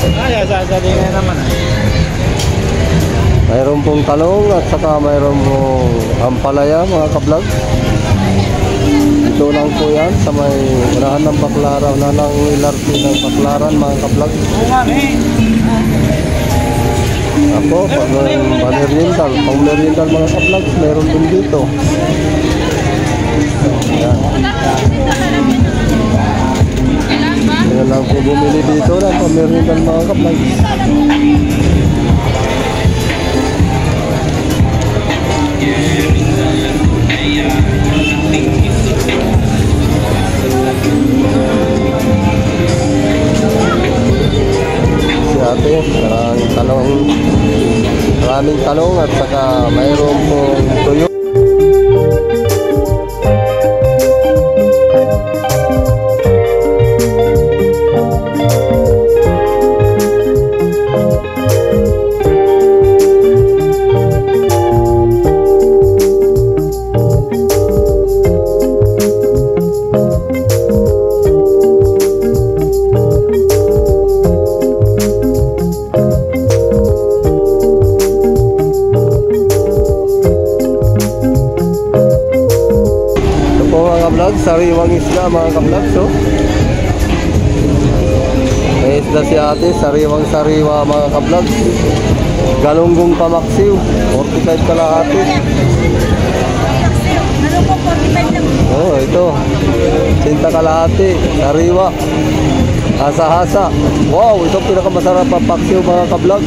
Ay, sasabihin naman. Mayroon pong talong at saka mayroon pong ampalaya mga ka-vlog. Ito lang po yan sa may unahan ng Baklaran, unahan ng LRT ng Baklaran mga ka-vlog. Ako, pag pang-meriendal mga ka-vlog, meron din dito. Ayan. Kaya lang po bumili dito na pang-meriendal mga ka-vlog. Si ate, maraming talong at saka mayroon pong tuyo. Sariwang isda mga ka-vlog, so may isda si ate, sariwang sariwa mga ka-vlog. Galunggong pamaksiw 45 kalahati. Oh, ito 30 kalahati, sariwa hasa-hasa. Wow, ito pinakamasarap ang paksiw mga ka-vlog.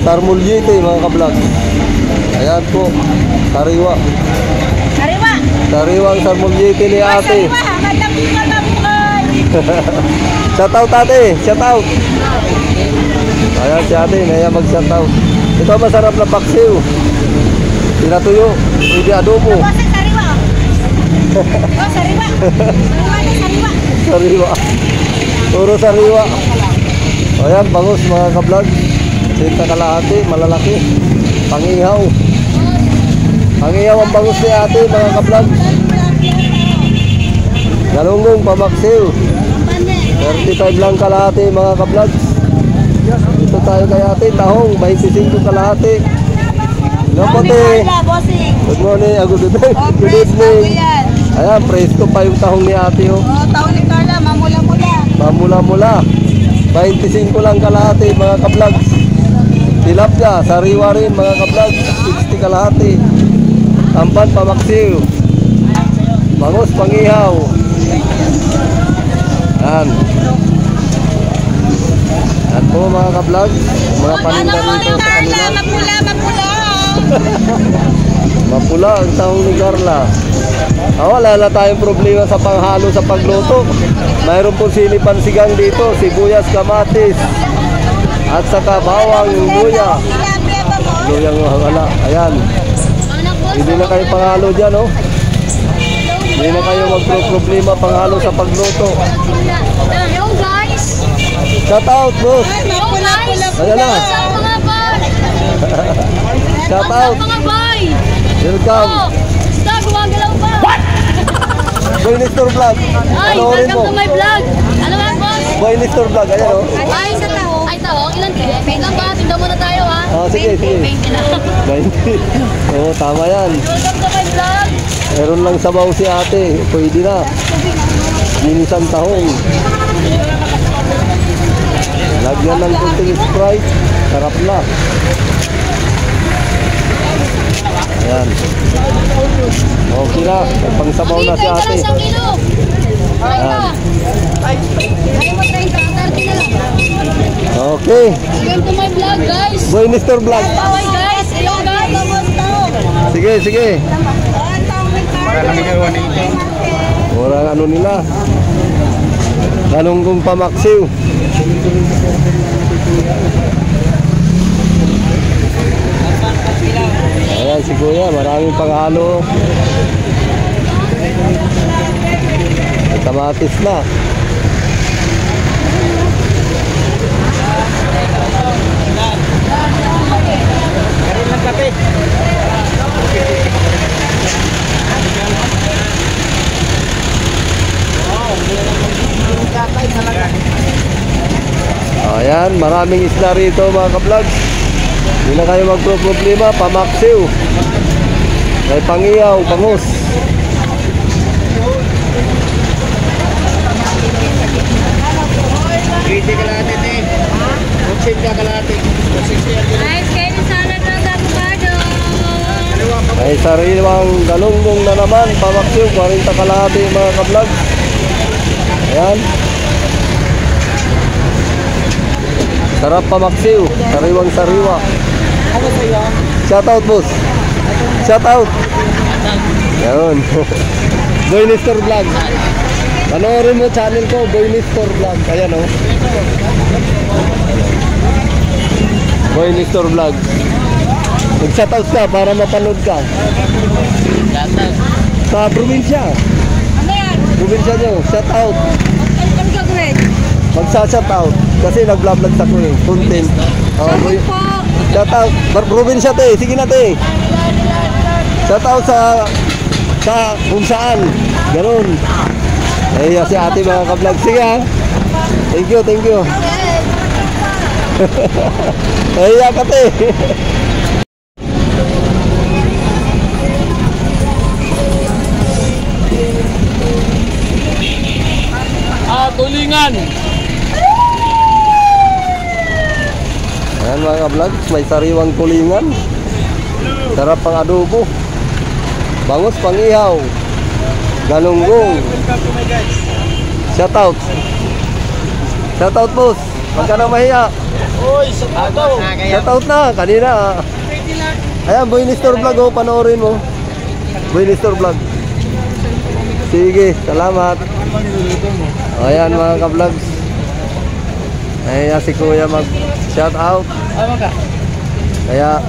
Sarmulyete mga ka-vlog. Ayan po, sariwa. Sariwang sarmulyete ni ate. Shout out ate, shout out. Ayan si ate, naya mag shout out. Ito masarap na paksiw. Pinatuyo, pwede adobo. Sariwa. Puro sariwa. Ayan, bangus mga ka-vlog. 30 kalahati, malalaki. Pangihaw. Pangihaw ang bangus ni ate mga ka-vlog. Galunggong pamaksiw 35 lang kalahati mga ka-vlog. Dito tayo kay ate, tahong 25 kalahati. Napote. Good morning, good evening. Ayan, presko pa yung tahong ni ate. Oh, tahong ni Carla, mamula-mula. Mamula-mula 25 lang kalahati mga ka-vlog. Tilapia, sariwa rin mga ka-vlog, 60 kalahati. Tampan pamaksiw. Bangus pangihaw. Yan. Yan po mga ka-vlog, mga paninda dito sa kanila. Mapula. Mapula ang tahong ni Carla. Wala na tayong problema sa panghalo sa pagluto. Mayroon po sinipansigang dito, sibuyas, kamatis at saka bawang, luya. Luyang wala. Ayan. Hindi na kayo panghalo dyan, oh. Hindi na kayo magpro-problema panghalo sa pagluto. Hello guys! Shout out, boss! Hello guys! Ayan na! Mga boy! Shout out! Mga boy! Welcome! Stop! Gumagalaw pa! What? Boy Nestor Vlog! Ay, Panoorin mo! welcome to my vlog! Ano ba, boss? Boy Nestor Vlog, ayan, oh. Ay, sa tao! Ay, tao! Ilan? Wait lang ba? Tindaw muna tayo, ha? Sige. 20 na. 20. Oo, tama yan. Welcome to my vlog! Meron lang sabaw si ate. Pwede na. Minisan tahong. Lagyan ng kunting Sprite. Sarap na. Ayan. Okay na. May pangsabaw na si ate. Isang kilo! Ayan. Ay mo 30 na lang. Okay. Welcome to my vlog, guys! Boy Nestor Vlog. Bye guys! Hello guys! Sige. Murang ano nila. Galunggong pamaksiw. Ayan si kuya, maraming panghalo. May kamatis na. Ayan, maraming isda rito mga ka-vlogs. Hindi na kayo magpro-problema, pamaksiw. May pangiyaw, bangus. Guys, kayo ni salad ng avocado. May sariwang galunggong na naman, pamaksiw, 40 kalahati mga ka-vlogs. Ayan. Sarap pamaksiw, sariwang sariwa. Shout out boss. Shout out. Ayun. Boy Nestor Vlog. Panoorin mo channel ko, Boy Nestor Vlog. Ayan oh. Boy Nestor Vlog. Mag-shout out ka para mapanood ka. Sa probinsya. Ano yan? Probinsya nyo, shout out. Ang gagawin? Magsa-shout out. Kasi nag-vlog sa ko eh. Content. Oh, boy. Po. Shout out. Probinsya te. Sige na te. Shout out sa kung saan. Ganun. Eh, si ate mga ka-vlog. Sige ha. Thank you, thank you. Eh, ka te. Tulingan. Ayan mga ka-vlog. May sariwang tulingan. Sarap pang adobo. Bangus pang ihaw. Galunggong. Shout out. Shout out boss. Huwag ka na mahiya. Uy, sa tato. Shout out na. Kanina. Ayan, Boy Nestor Vlog oh. Panoorin mo. Boy Nestor Vlog. Sige, salamat. Ayan mga ka-vlogs. Ayan si Kuya mag shout out. Kaya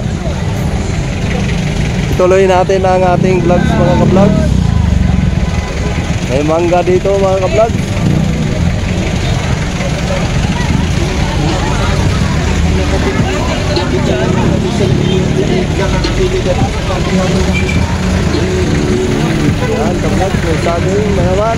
ituloy natin ang ating vlogs mga ka-vlogs. May mangga dito mga ka-vlogs. Ayan ka-vlogs, may saging na naman.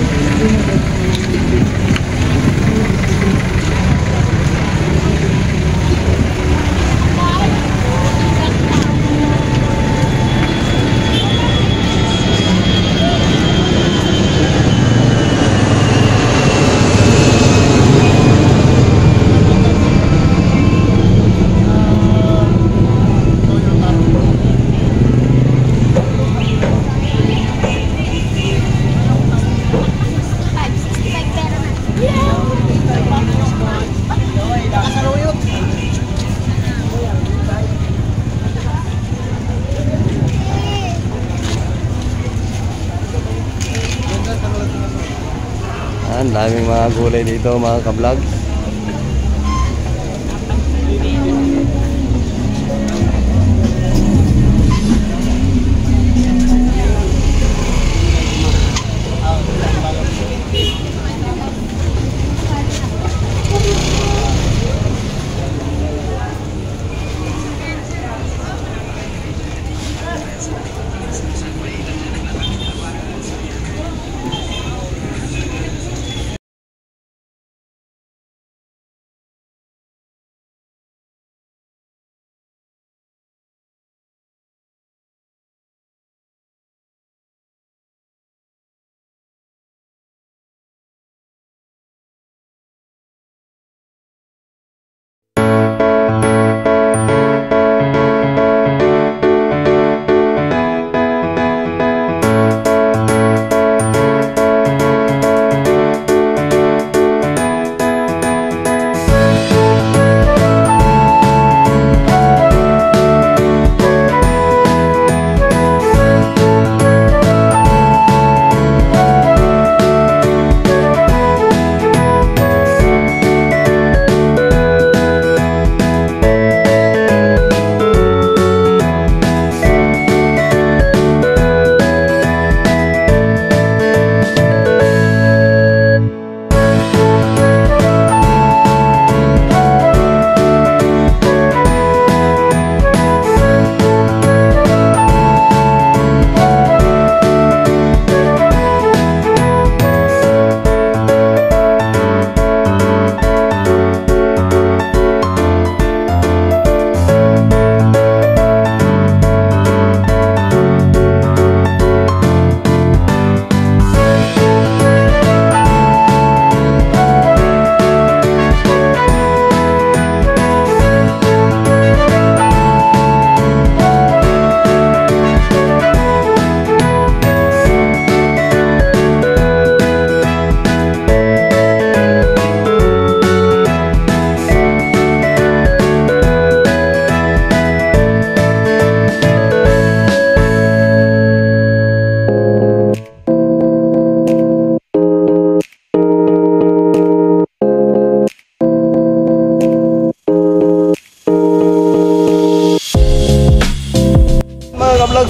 Ang daming mga gulay dito mga ka-vlogs.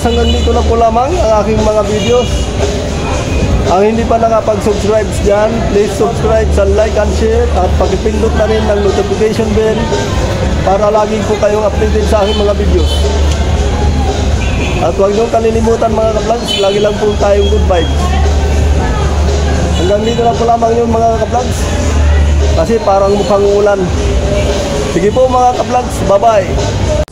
ka-vlogs, hanggang dito na po lamang ang aking mga videos. Ang hindi pa nakapag-subscribe dyan, please subscribe sa like and share at pakipindot na rin ng notification bell para lagi po kayong updated sa aking mga videos. At huwag niyong kalilimutan mga ka-vlogs, lagi lang po tayong good vibes. Hanggang dito na po lamang yun mga ka-vlogs, kasi parang mukhang ulan. Sige po mga ka-vlogs, bye-bye!